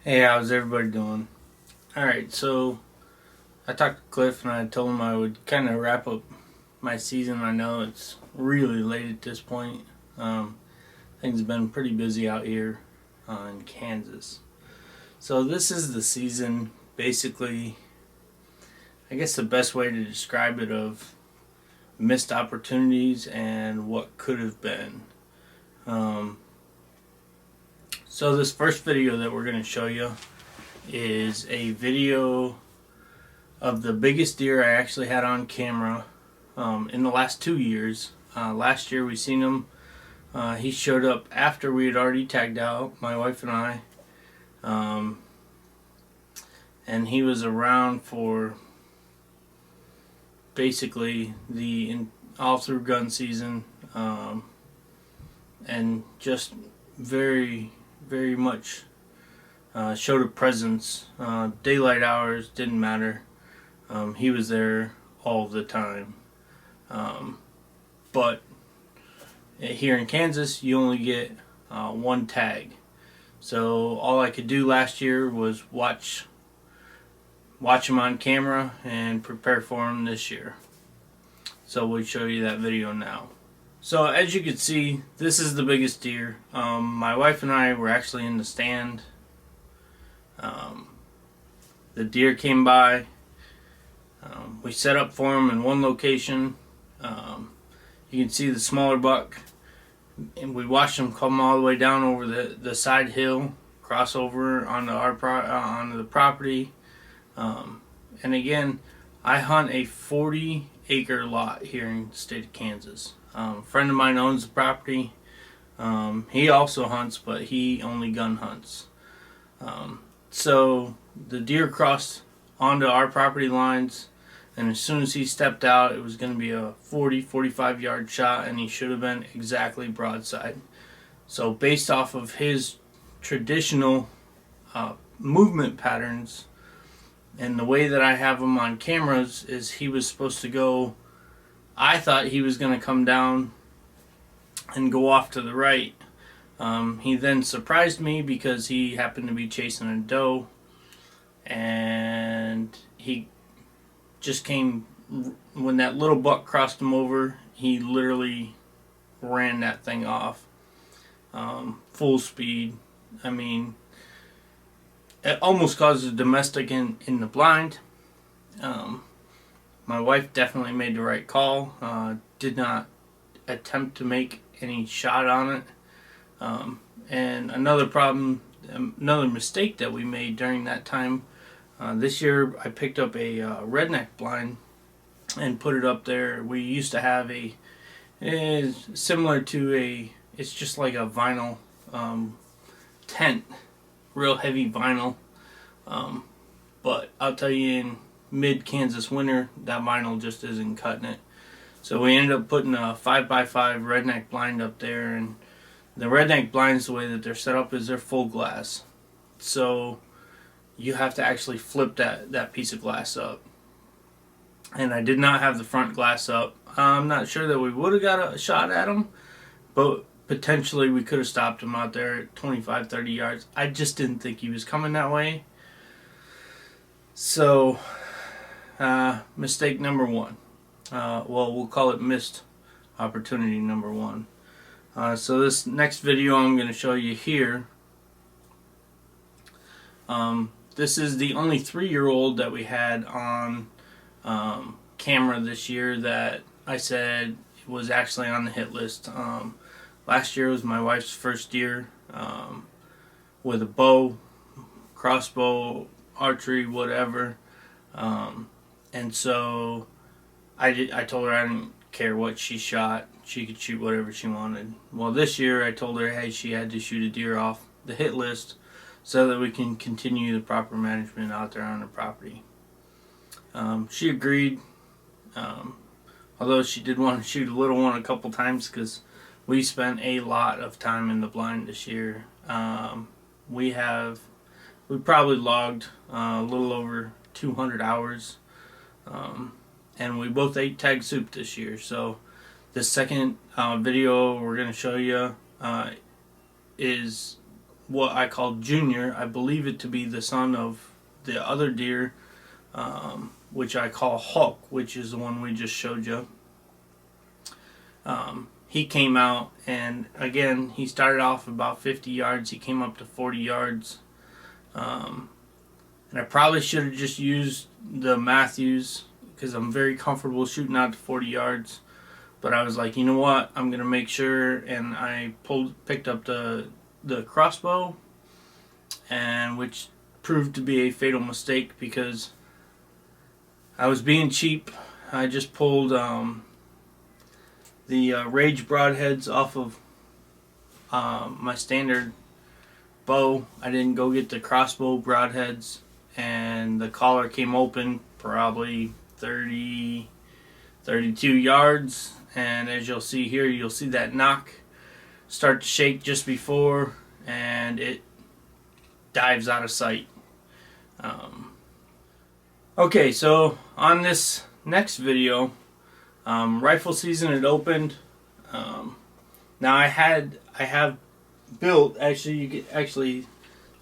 Hey, how's everybody doing? Alright, so I talked to Cliff and I told him I would kind of wrap up my season. I know it's really late at this point. Um, Things have been pretty busy out here in Kansas. So this is the season, basically, I guess the best way to describe it, of missed opportunities and what could have been. Um, so this first video that we're going to show you is a video of the biggest deer I actually had on camera in the last 2 years. Last year we seen him. He showed up after we had already tagged out, my wife and I. And he was around for basically all through gun season. And just very, very much showed a presence. Daylight hours didn't matter. He was there all the time. But here in Kansas, you only get one tag. So all I could do last year was watch him on camera and prepare for him this year. So we'll show you that video now. So as you can see, this is the biggest deer. My wife and I were actually in the stand. The deer came by. We set up for him in one location. You can see the smaller buck, and we watched him come all the way down over the side hill, cross over onto onto the property. And again, I hunt a 40-acre lot here in the state of Kansas. A friend of mine owns the property. He also hunts, but he only gun hunts. So the deer crossed onto our property lines, and as soon as he stepped out, it was going to be a 40-45 yard shot, and he should have been exactly broadside. So based off of his traditional movement patterns and the way that I have him on cameras, is he was supposed to go, I thought he was going to come down and go off to the right. He then surprised me because he happened to be chasing a doe, and he just came, when that little buck crossed him over, he literally ran that thing off, full speed. I mean, it almost caused a domestic in the blind. My wife definitely made the right call. Did not attempt to make any shot on it. And another mistake that we made during that time, this year I picked up a redneck blind and put it up there. We used to have similar to it's just like a vinyl tent, real heavy vinyl. But I'll tell you, in mid-Kansas winter, that vinyl just isn't cutting it. So we ended up putting a 5x5 redneck blind up there, and the redneck blinds, the way that they're set up, is they're full glass. So you have to actually flip that piece of glass up. And I did not have the front glass up. I'm not sure that we would have got a shot at him, but potentially we could have stopped him out there at 25-30 yards. I just didn't think he was coming that way. So, mistake number one. We'll call it missed opportunity number one. So this next video I'm going to show you here, this is the only 3-year-old that we had on camera this year that I said was actually on the hit list. Last year was my wife's first year with a bow, crossbow, archery, whatever. And so I told her I didn't care what she shot. She could shoot whatever she wanted. Well, this year I told her, hey, she had to shoot a deer off the hit list so that we can continue the proper management out there on the property. She agreed, although she did want to shoot a little one a couple times because we spent a lot of time in the blind this year. We probably logged a little over 200 hours, and we both ate tag soup this year. So the second video we're going to show you is what I call Junior. I believe it to be the son of the other deer, which I call Hulk, which is the one we just showed you. He came out, and again, he started off about 50 yards. He came up to 40 yards. And I probably should have just used the Matthews because I'm very comfortable shooting out to 40 yards. But I was like, you know what? I'm going to make sure. And I picked up the crossbow, and which proved to be a fatal mistake because I was being cheap. I just pulled the Rage broadheads off of my standard bow. I didn't go get the crossbow broadheads, and the collar came open probably 32 yards, and as you'll see here, you'll see that knock start to shake just before, and it dives out of sight. Okay, so on this next video, rifle season had opened. Now I have built, actually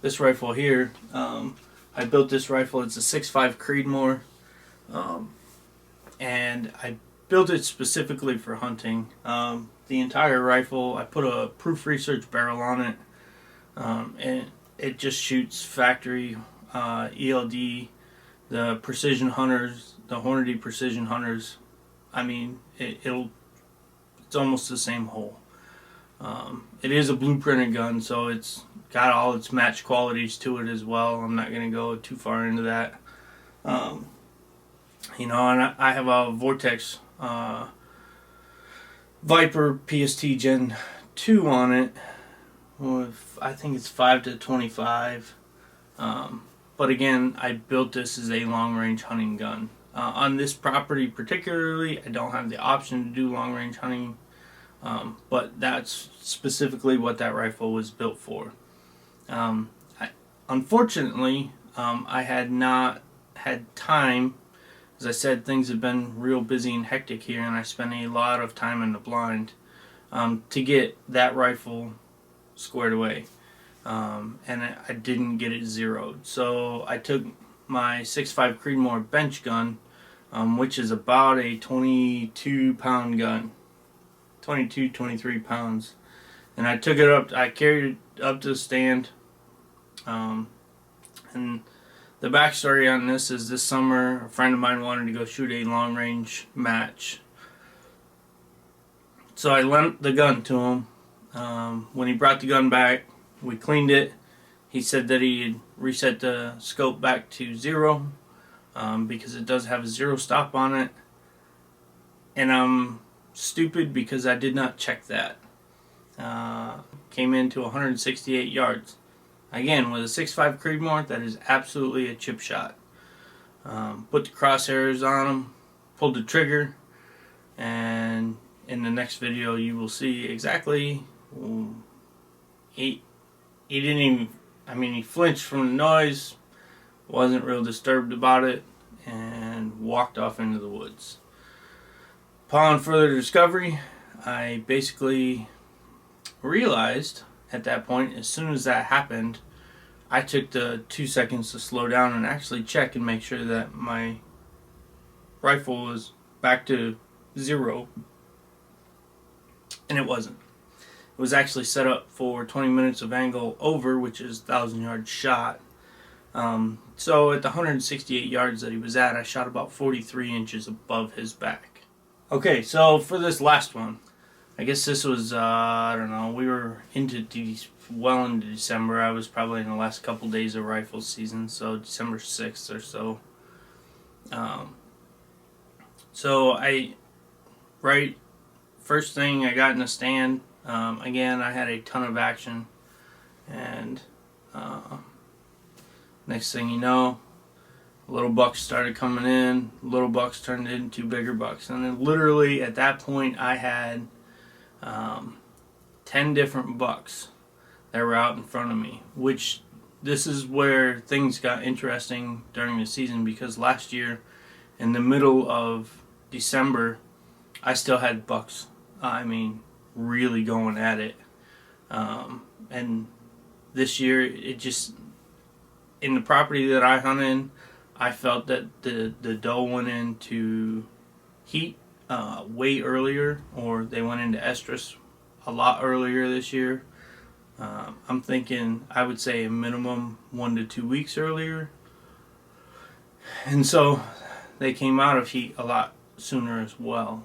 this rifle here, I built this rifle. It's a 6.5 Creedmoor, and I built it specifically for hunting. The entire rifle, I put a proof research barrel on it, and it just shoots factory ELD, the Precision Hunters, the Hornady Precision Hunters. I mean, it's almost the same hole. It is a blueprinted gun, so it's got all its match qualities to it as well. I'm not going to go too far into that. You know, and I have a Vortex Viper PST Gen 2 on it. With, I think it's 5-25. But again, I built this as a long-range hunting gun. On this property particularly, I don't have the option to do long-range hunting, but that's specifically what that rifle was built for. Unfortunately, I had not had time. As I said, things have been real busy and hectic here, and I spent a lot of time in the blind to get that rifle squared away. And I didn't get it zeroed. So I took my 6.5 Creedmoor bench gun, which is about a 22-pound gun, 23 pounds, and I took it up. I carried it up to the stand. And the backstory on this is this summer, a friend of mine wanted to go shoot a long-range match, so I lent the gun to him. When he brought the gun back, we cleaned it. He said that he had reset the scope back to 0 because it does have a 0 stop on it. And I'm stupid because I did not check that. Came into 168 yards. Again, with a 6.5 Creedmoor, that is absolutely a chip shot. Put the crosshairs on him, pulled the trigger, and in the next video you will see exactly. He didn't even, I mean, he flinched from the noise, wasn't real disturbed about it, and walked off into the woods. Upon further discovery, I basically realized at that point, as soon as that happened, I took the 2 seconds to slow down and actually check and make sure that my rifle was back to 0, and it wasn't. It was actually set up for 20 minutes of angle over, which is 1,000-yard shot. So at the 168 yards that he was at, I shot about 43 inches above his back. Okay, so for this last one, I guess this was, I don't know, we were well into December. I was probably in the last couple days of rifle season, so December 6th or so. So first thing I got in the stand, again, I had a ton of action, and next thing you know, little bucks started coming in, little bucks turned into bigger bucks, and then literally at that point I had 10 different bucks that were out in front of me, which this is where things got interesting during the season, because last year in the middle of December I still had bucks, I mean, really going at it, and this year, it just, in the property that I hunt in, I felt that the doe went into heat way earlier, or they went into estrus a lot earlier this year. I'm thinking, I would say a minimum 1 to 2 weeks earlier. And so they came out of heat a lot sooner as well.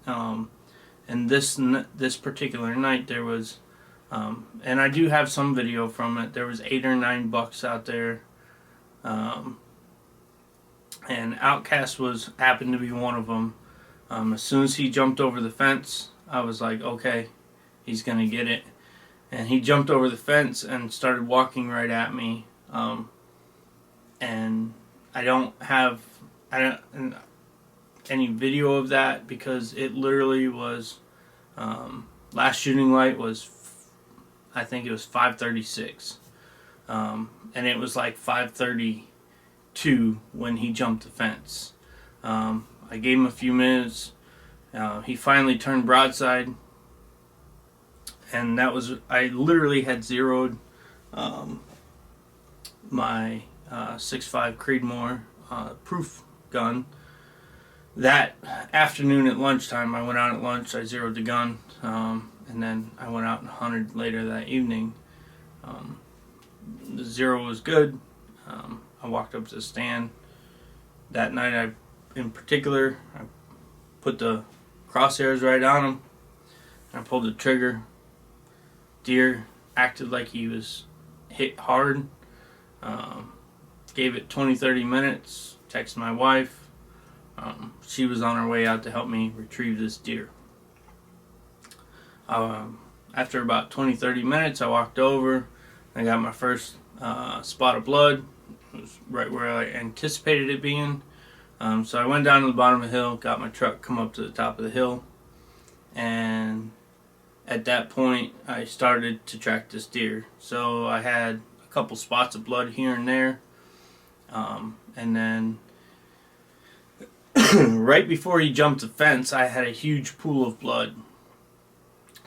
And this particular night there was, and I do have some video from it, there was 8 or 9 bucks out there. And Outcast happened to be one of them. As soon as he jumped over the fence, I was like, okay, he's gonna get it. And he jumped over the fence and started walking right at me. And I don't have any video of that, because it literally was, last shooting light was, I think it was 5:36, and it was like 5:32 when he jumped the fence. I gave him a few minutes. He finally turned broadside, and that was, I literally had zeroed my 6.5 Creedmoor proof gun. That afternoon at lunchtime, I went out at lunch, I zeroed the gun, and then I went out and hunted later that evening. The zero was good. I walked up to the stand. That night, in particular, I put the crosshairs right on him. I pulled the trigger. Deer acted like he was hit hard. Gave it 20-30 minutes. Texted my wife. She was on her way out to help me retrieve this deer. After about 20-30 minutes, I walked over. I got my first spot of blood. It was right where I anticipated it being. So I went down to the bottom of the hill, got my truck, come up to the top of the hill, and at that point I started to track this deer. So I had a couple spots of blood here and there, and then right before he jumped the fence, I had a huge pool of blood.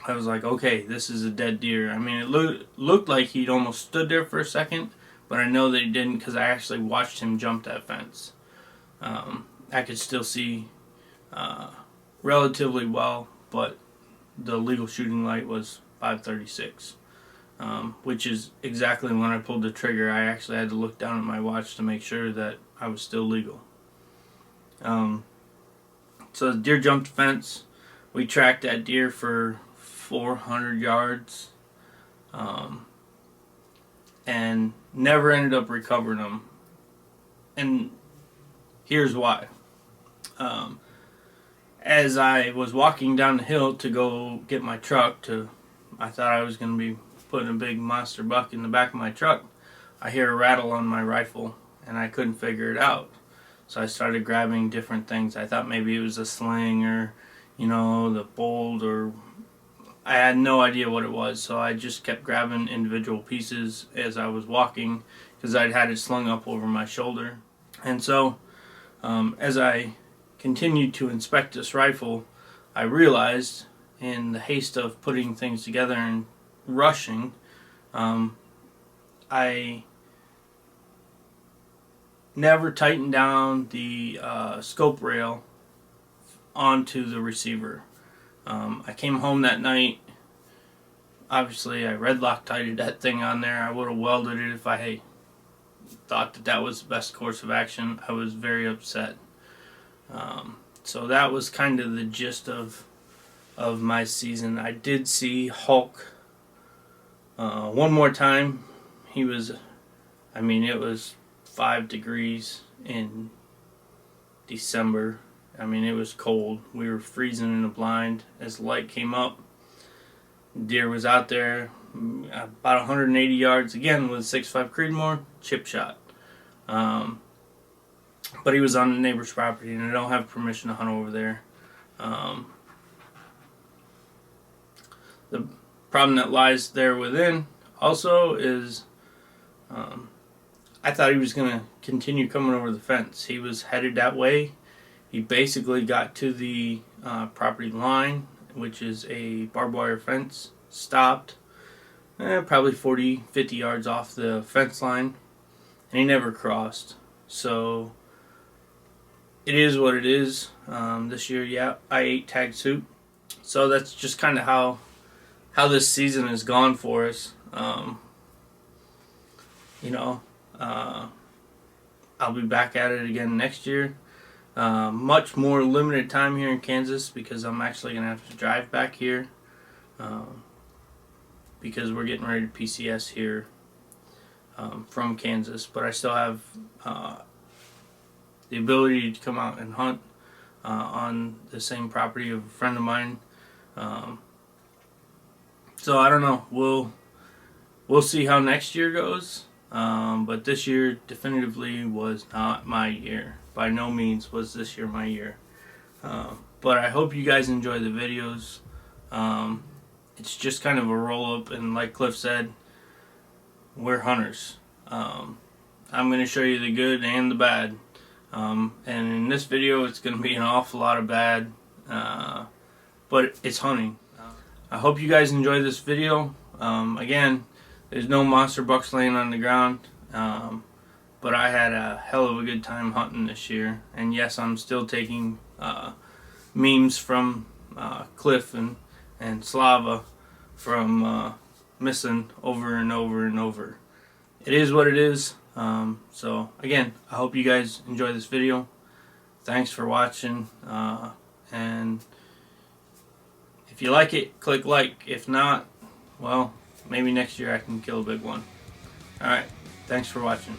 I was like, okay, this is a dead deer. I mean, it looked like he'd almost stood there for a second, but I know that he didn't, because I actually watched him jump that fence. I could still see relatively well, but the legal shooting light was 5:36, which is exactly when I pulled the trigger. I actually had to look down at my watch to make sure that I was still legal. So the deer jumped the fence. We tracked that deer for 400 yards, and never ended up recovering him. And here's why. As I was walking down the hill to go get my truck, I thought I was going to be putting a big monster buck in the back of my truck. I hear a rattle on my rifle, and I couldn't figure it out. So I started grabbing different things. I thought maybe it was a sling, or, the bolt, or I had no idea what it was. So I just kept grabbing individual pieces as I was walking, because I'd had it slung up over my shoulder. And so as I continued to inspect this rifle, I realized, in the haste of putting things together and rushing, I never tightened down the scope rail onto the receiver. I came home that night. Obviously, I red Loctited that thing on there. I would have welded it if I thought that was the best course of action. I was very upset. So that was kind of the gist of my season. I did see Hulk one more time. It was 5 degrees in December. It was cold. We were freezing in the blind. As the light came up, deer was out there about 180 yards, again with a 6.5 Creedmoor, chip shot. But he was on the neighbor's property, and I don't have permission to hunt over there. The problem that lies there within also is, I thought he was going to continue coming over the fence. He was headed that way. He basically got to the property line, which is a barbed wire fence, stopped, probably 40, 50 yards off the fence line, and he never crossed. So it is what it is. This year, yeah, I ate tag soup. So that's just kind of how this season has gone for us. You know, I'll be back at it again next year. Much more limited time here in Kansas because I'm actually going to have to drive back here because we're getting ready to PCS here from Kansas. But I still have the ability to come out and hunt on the same property of a friend of mine. So I don't know. We'll see how next year goes. But this year definitively was not my year. By no means was this year my year. But I hope you guys enjoy the videos. It's just kind of a roll-up, and like Cliff said, we're hunters. I'm going to show you the good and the bad. And in this video it's going to be an awful lot of bad, but it's hunting. I hope you guys enjoy this video. Again, there's no monster bucks laying on the ground, but I had a hell of a good time hunting this year. And yes, I'm still taking memes from Cliff and Slava from missing over and over and over. It is what it is. So again, I hope you guys enjoy this video. Thanks for watching, and if you like it, click like. If not, well, maybe next year I can kill a big one. Alright, thanks for watching.